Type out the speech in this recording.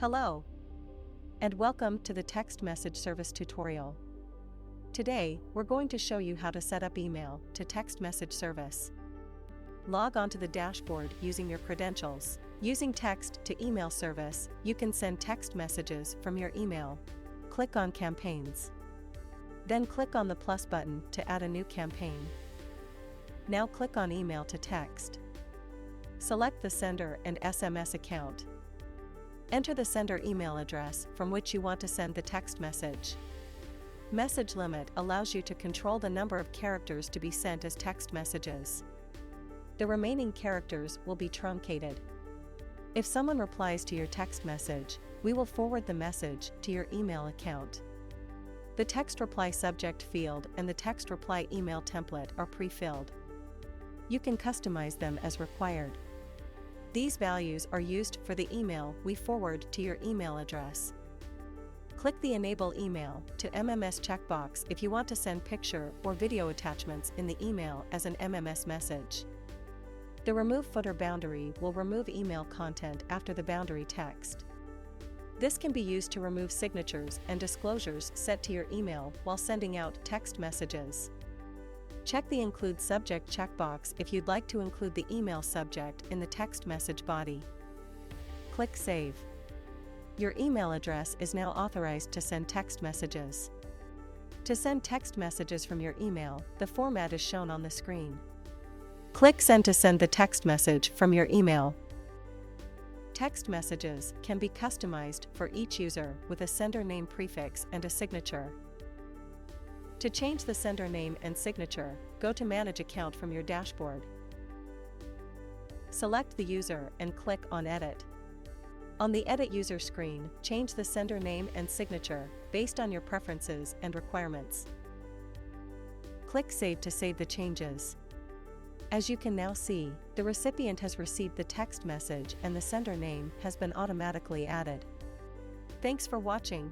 Hello, and welcome to the text message service tutorial. Today, we're going to show you how to set up email to text message service. Log on to the dashboard using your credentials. Using text to email service, you can send text messages from your email. Click on Campaigns. Then click on the plus button to add a new campaign. Now click on Email to Text. Select the sender and SMS account. Enter the sender email address from which you want to send the text message. Message limit allows you to control the number of characters to be sent as text messages. The remaining characters will be truncated. If someone replies to your text message, we will forward the message to your email account. The text reply subject field and the text reply email template are pre-filled. You can customize them as required. These values are used for the email we forward to your email address. Click the Enable Email to MMS checkbox if you want to send picture or video attachments in the email as an MMS message. The Remove Footer boundary will remove email content after the boundary text. This can be used to remove signatures and disclosures sent to your email while sending out text messages. Check the Include Subject checkbox if you'd like to include the email subject in the text message body. Click Save. Your email address is now authorized to send text messages. To send text messages from your email, the format is shown on the screen. Click Send to send the text message from your email. Text messages can be customized for each user with a sender name prefix and a signature. To change the sender name and signature, go to Manage Account from your dashboard. Select the user and click on Edit. On the Edit User screen, change the sender name and signature based on your preferences and requirements. Click Save to save the changes. As you can now see, the recipient has received the text message and the sender name has been automatically added. Thanks for watching.